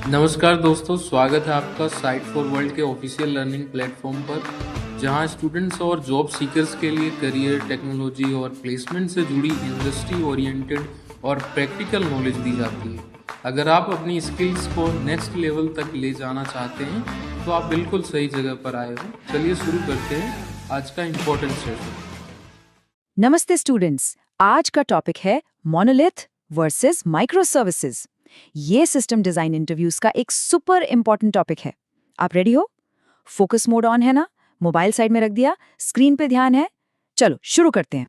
नमस्कार दोस्तों, स्वागत है आपका साइट फॉर वर्ल्ड के ऑफिशियल लर्निंग प्लेटफॉर्म पर, जहां स्टूडेंट्स और जॉब सीकर्स के लिए करियर, टेक्नोलॉजी और प्लेसमेंट से जुड़ी इंडस्ट्री ओरिएंटेड और प्रैक्टिकल नॉलेज दी जाती है। अगर आप अपनी स्किल्स को नेक्स्ट लेवल तक ले जाना चाहते हैं तो आप बिल्कुल सही जगह पर आए हो। चलिए शुरू करते हैं आज का इम्पोर्टेंट सेशन। नमस्ते स्टूडेंट्स, आज का टॉपिक है मोनोलिथ वर्सेस माइक्रो सर्विसेज। ये सिस्टम डिजाइन इंटरव्यूज का एक सुपर इंपॉर्टेंट टॉपिक है। आप रेडी हो? फोकस मोड ऑन है ना? मोबाइल साइड में रख दिया, स्क्रीन पे ध्यान है? चलो शुरू करते हैं।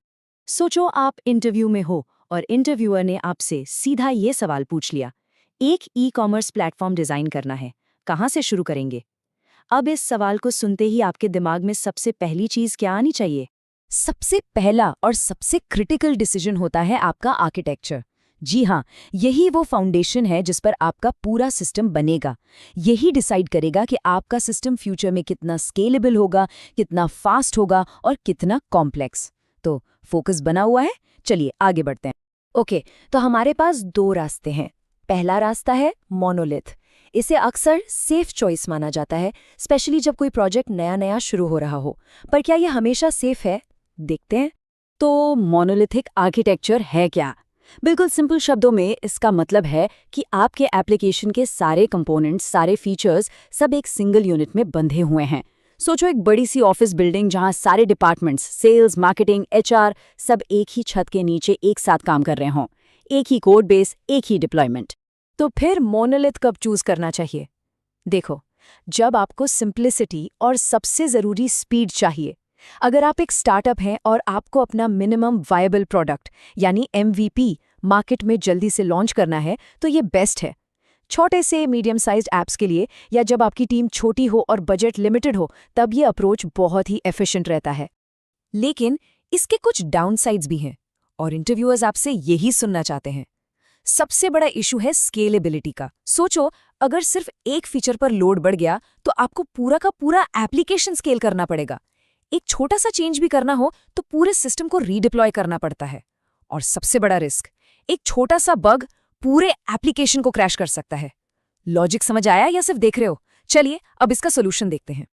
सोचो आप इंटरव्यू में हो और इंटरव्यूअर ने आपसे सीधा ये सवाल पूछ लिया, एक ई कॉमर्स प्लेटफॉर्म डिजाइन करना है, कहाँ से शुरू करेंगे? अब इस सवाल को सुनते ही आपके दिमाग में सबसे पहली चीज क्या आनी चाहिए? सबसे पहला और सबसे क्रिटिकल डिसीजन होता है आपका आर्किटेक्चर। जी हाँ, यही वो फाउंडेशन है जिस पर आपका पूरा सिस्टम बनेगा। यही डिसाइड करेगा कि आपका सिस्टम फ्यूचर में कितना स्केलेबल होगा, कितना फास्ट होगा और कितना कॉम्प्लेक्स। तो फोकस बना हुआ है, चलिए आगे बढ़ते हैं। ओके, तो हमारे पास दो रास्ते हैं। पहला रास्ता है मोनोलिथ। इसे अक्सर सेफ चॉइस माना जाता है, स्पेशली जब कोई प्रोजेक्ट नया नया शुरू हो रहा हो। पर क्या यह हमेशा सेफ है? देखते हैं। तो मोनोलिथिक आर्किटेक्चर है क्या? बिल्कुल सिंपल शब्दों में इसका मतलब है कि आपके एप्लीकेशन के सारे कंपोनेंट्स, सारे फीचर्स सब एक सिंगल यूनिट में बंधे हुए हैं। सोचो एक बड़ी सी ऑफिस बिल्डिंग जहां सारे डिपार्टमेंट्स, सेल्स, मार्केटिंग, एचआर सब एक ही छत के नीचे एक साथ काम कर रहे हों। एक ही कोड बेस, एक ही डिप्लॉयमेंट। तो फिर मोनोलिथ कब चूज करना चाहिए? देखो, जब आपको सिंप्लिसिटी और सबसे जरूरी स्पीड चाहिए। अगर आप एक स्टार्टअप हैं और आपको अपना मिनिमम वायबल प्रोडक्ट यानी एमवीपी मार्केट में जल्दी से लॉन्च करना है, तो ये बेस्ट है। छोटे से मीडियम साइज्ड ऐप्स के लिए या जब आपकी टीम छोटी हो और बजट लिमिटेड हो, तब ये अप्रोच बहुत ही एफिशिएंट रहता है। लेकिन इसके कुछ डाउनसाइड्स भी हैं और इंटरव्यूअर्स आपसे यही सुनना चाहते हैं। सबसे बड़ा इशू है स्केलेबिलिटी का। सोचो, अगर सिर्फ एक फीचर पर लोड बढ़ गया तो आपको पूरा का पूरा एप्लीकेशन स्केल करना पड़ेगा। एक छोटा सा चेंज भी करना हो तो पूरे सिस्टम को रीडिप्लॉय करना पड़ता है। और सबसे बड़ा रिस्क, एक छोटा सा बग पूरे एप्लीकेशन को क्रैश कर सकता है। लॉजिक समझ आया या सिर्फ देख रहे हो? चलिए अब इसका सोल्यूशन देखते हैं।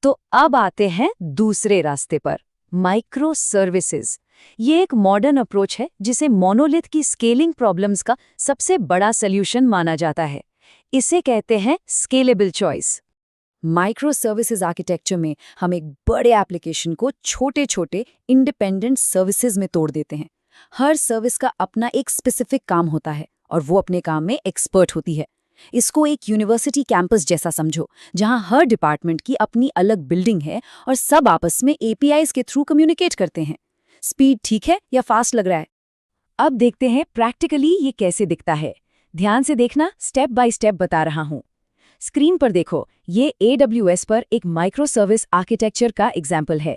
तो अब आते हैं दूसरे रास्ते पर, माइक्रो सर्विसेज। ये एक मॉडर्न अप्रोच है जिसे मोनोलिथ की स्केलिंग प्रॉब्लम्स का सबसे बड़ा सॉल्यूशन माना जाता है। इसे कहते हैं scalable choice. Micro services architecture में हम एक बड़े एप्लीकेशन को छोटे छोटे इंडिपेंडेंट सर्विसेज में तोड़ देते हैं। हर सर्विस का अपना एक स्पेसिफिक काम होता है और वो अपने काम में एक्सपर्ट होती है। इसको एक यूनिवर्सिटी कैंपस जैसा समझो, जहां हर डिपार्टमेंट की अपनी अलग बिल्डिंग है और सब आपस में एपीआईज के थ्रू कम्युनिकेट करते हैं। स्पीड ठीक है या फास्ट लग रहा है? अब देखते हैं प्रैक्टिकली ये कैसे दिखता है। ध्यान से देखना, स्टेप बाय स्टेप बता रहा हूं। स्क्रीन पर देखो, ये AWS पर एक माइक्रो सर्विस आर्किटेक्चर का एग्जाम्पल है।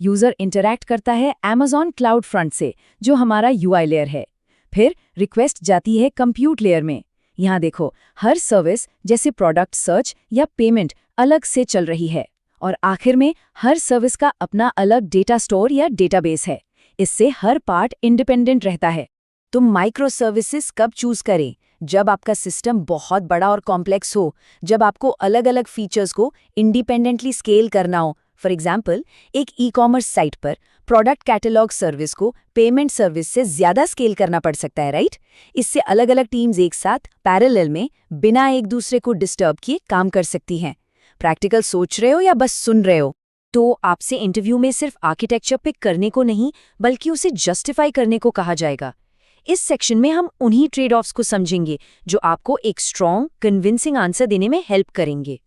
यूजर इंटरैक्ट करता है Amazon क्लाउड फ्रंट से, जो हमारा UI लेयर है। फिर रिक्वेस्ट जाती है कंप्यूट लेयर में। यहाँ देखो, हर सर्विस जैसे प्रोडक्ट सर्च या पेमेंट अलग से चल रही है। और आखिर में हर सर्विस का अपना अलग डेटा स्टोर या डेटाबेस है। इससे हर पार्ट इंडिपेंडेंट रहता है। तुम माइक्रो सर्विसेज कब चूज करें? जब आपका सिस्टम बहुत बड़ा और कॉम्प्लेक्स हो, जब आपको अलग अलग फीचर्स को इंडिपेंडेंटली स्केल करना हो। फॉर एग्जाम्पल, एक ई कॉमर्स साइट पर प्रोडक्ट कैटलॉग सर्विस को पेमेंट सर्विस से ज्यादा स्केल करना पड़ सकता है, राइट? इससे अलग अलग टीम्स एक साथ पैरेलल में बिना एक दूसरे को डिस्टर्ब किए काम कर सकती हैं। प्रैक्टिकल सोच रहे हो या बस सुन रहे हो? तो आपसे इंटरव्यू में सिर्फ आर्किटेक्चर पिक करने को नहीं, बल्कि उसे जस्टिफाई करने को कहा जाएगा। इस सेक्शन में हम उन्हीं ट्रेड ऑफ्स को समझेंगे जो आपको एक स्ट्रॉन्ग, कन्विंसिंग आंसर देने में हेल्प करेंगे।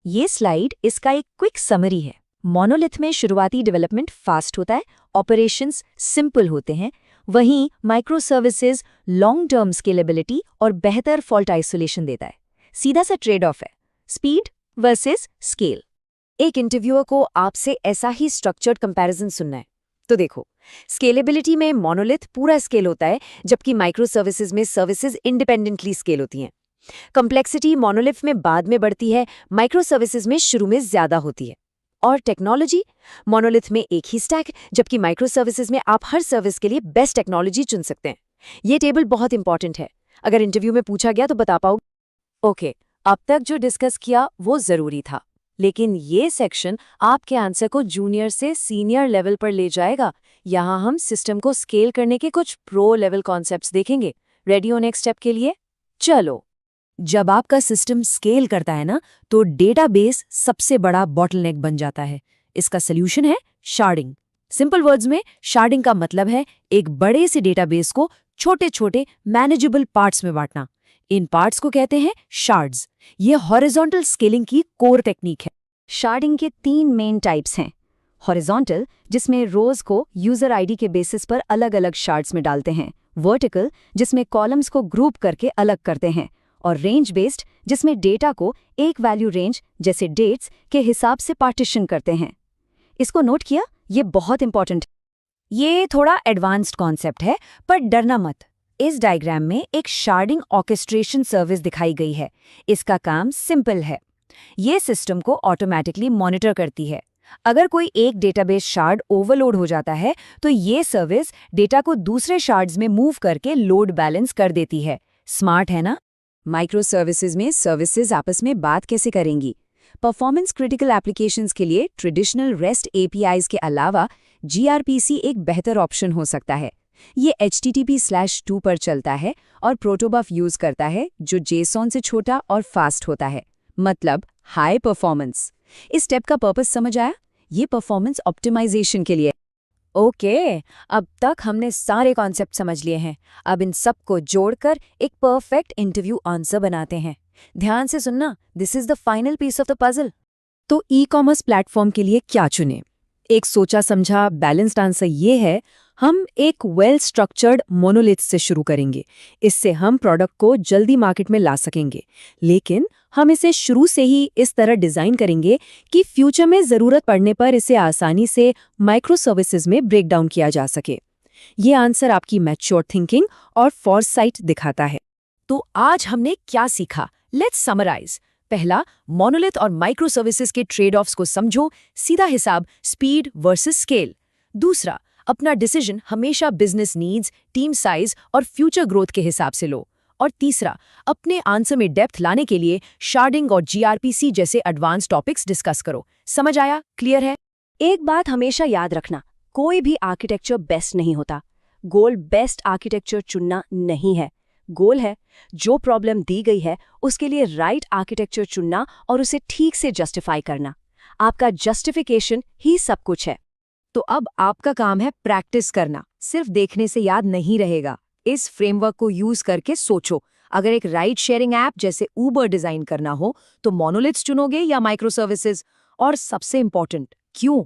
ये स्लाइड इसका एक क्विक समरी है। मोनोलिथ में शुरुआती डेवलपमेंट फास्ट होता है, ऑपरेशंस सिंपल होते हैं। वहीं micro services long term scalability और बेहतर फॉल्ट आइसोलेशन देता है। सीधा सा ट्रेड ऑफ है, स्पीड वर्सेस स्केल। एक इंटरव्यूअर को आपसे ऐसा ही स्ट्रक्चर्ड कंपैरिजन सुनना है। तो देखो, स्केलेबिलिटी में मोनोलिथ पूरा स्केल होता है, जबकि माइक्रो सर्विसेज में सर्विसेज इंडिपेंडेंटली स्केल होती हैं। कॉम्प्लेक्सिटी मोनोलिथ में बाद में बढ़ती है, माइक्रो सर्विसेज में शुरू में ज्यादा होती है। और टेक्नोलॉजी, मोनोलिथ में एक ही स्टैक, जबकि माइक्रो सर्विसेज में आप हर सर्विस के लिए बेस्ट टेक्नोलॉजी चुन सकते हैं। ये टेबल बहुत इंपॉर्टेंट है, अगर इंटरव्यू में पूछा गया तो बता पाओ। ओके, अब तक जो डिस्कस किया वो जरूरी था, लेकिन ये सेक्शन आपके आंसर को जूनियर से सीनियर लेवल पर ले जाएगा। यहाँ हम सिस्टम को स्केल करने के कुछ प्रो लेवल कॉन्सेप्ट्स देखेंगे। रेडी हो नेक्स्ट स्टेप के लिए? चलो। जब आपका सिस्टम स्केल करता है ना, तो डेटाबेस सबसे बड़ा बॉटलनेक बन जाता है। इसका सॉल्यूशन है शार्डिंग। सिंपल वर्ड्स में शार्डिंग का मतलब है एक बड़े से डेटाबेस को छोटे छोटे मैनेजेबल पार्ट्स में बांटना। इन पार्ट्स को कहते हैं शार्ड्स। ये हॉरिजॉन्टल स्केलिंग की कोर टेक्निक है। शार्डिंग के 3 मेन टाइप्स हैं। हॉरिजॉन्टल, जिसमें रोज को यूजर आईडी के बेसिस पर अलग अलग शार्ड्स में डालते हैं। वर्टिकल, जिसमें कॉलम्स को ग्रुप करके अलग करते हैं। और रेंज बेस्ड, जिसमें डेटा को एक वैल्यू रेंज जैसे डेट्स के हिसाब से पार्टीशन करते हैं। इसको नोट किया? ये बहुत इंपॉर्टेंट है। ये थोड़ा एडवांस्ड कॉन्सेप्ट है, पर डरना मत। इस डायग्राम में एक शार्डिंग ऑर्केस्ट्रेशन सर्विस दिखाई गई है। इसका काम सिंपल है। ये सिस्टम को ऑटोमेटिकली मॉनिटर करती है। अगर कोई एक डेटाबेस शार्ड ओवरलोड हो जाता है, तो ये सर्विस डेटा को दूसरे शार्ड्स में मूव करके लोड बैलेंस कर देती है। स्मार्ट है ना? माइक्रो सर्विसेज में सर्विसेज आपस में बात कैसे करेंगी? परफॉर्मेंस क्रिटिकल एप्लीकेशंस के लिए ट्रेडिशनल रेस्ट एपीआईज के अलावा जीआरपीसी एक बेहतर ऑप्शन हो सकता है। ये HTTP/2 पर चलता है और प्रोटोबफ यूज करता है, जो JSON से छोटा और फास्ट होता है, मतलब हाई परफॉर्मेंस। इस स्टेप का पर्पस समझ आया? ये परफॉर्मेंस ऑप्टिमाइजेशन के लिए। ओके, अब तक हमने सारे कॉन्सेप्ट समझ लिए हैं। अब इन सब को जोड़कर एक परफेक्ट इंटरव्यू आंसर बनाते हैं। ध्यान से सुनना, this is the final piece of the puzzle. तो ई-कॉमर्स प्लेटफॉर्म के लिए क्या चुने? एक सोचा समझा बैलेंस्ड आंसर ये है, हम एक वेल स्ट्रक्चर्ड मोनोलिथ से शुरू करेंगे। इससे हम प्रोडक्ट को जल्दी मार्केट में ला सकेंगे, लेकिन हम इसे शुरू से ही इस तरह डिजाइन करेंगे कि फ्यूचर में जरूरत पड़ने पर इसे आसानी से माइक्रो सर्विसेज में ब्रेक डाउन किया जा सके। ये आंसर आपकी मैच्योर थिंकिंग और फॉरसाइट दिखाता है। तो आज हमने क्या सीखा? Let's summarize. पहला, मोनोलिथ और माइक्रो सर्विसेज के ट्रेड ऑफ्स को समझो, सीधा हिसाब स्पीड वर्सेस स्केल। दूसरा, अपना डिसीजन हमेशा बिजनेस नीड्स, टीम साइज और फ्यूचर ग्रोथ के हिसाब से लो। और तीसरा, अपने आंसर में डेप्थ लाने के लिए शार्डिंग और जीआरपीसी जैसे एडवांस टॉपिक्स डिस्कस करो। समझ आया? क्लियर है? एक बात हमेशा याद रखना, कोई भी आर्किटेक्चर बेस्ट नहीं होता। गोल बेस्ट आर्किटेक्चर चुनना नहीं है। गोल है जो प्रॉब्लम दी गई है उसके लिए राइट आर्किटेक्चर चुनना और उसे ठीक से जस्टिफाई करना। आपका जस्टिफिकेशन ही सब कुछ है। तो अब आपका काम है प्रैक्टिस करना। सिर्फ देखने से याद नहीं रहेगा। इस फ्रेमवर्क को यूज करके सोचो, अगर एक राइड शेयरिंग ऐप जैसे ऊबर डिजाइन करना हो तो मोनोलिथ्स चुनोगे या माइक्रो सर्विसेज? और सबसे इंपॉर्टेंट, क्यों?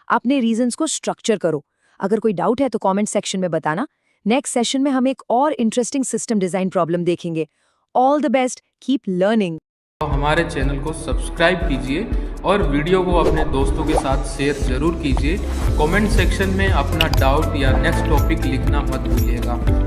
अपने रीजंस को स्ट्रक्चर करो। अगर कोई डाउट है तो कमेंट सेक्शन में बताना। नेक्स्ट सेशन में हम एक और इंटरेस्टिंग सिस्टम डिजाइन प्रॉब्लम देखेंगे। All the best, keep learning. हमारे चैनल को सब्सक्राइब कीजिए और वीडियो को अपने दोस्तों के साथ शेयर जरूर कीजिए। कमेंट सेक्शन में अपना डाउट या नेक्स्ट टॉपिक लिखना मत भूलिएगा।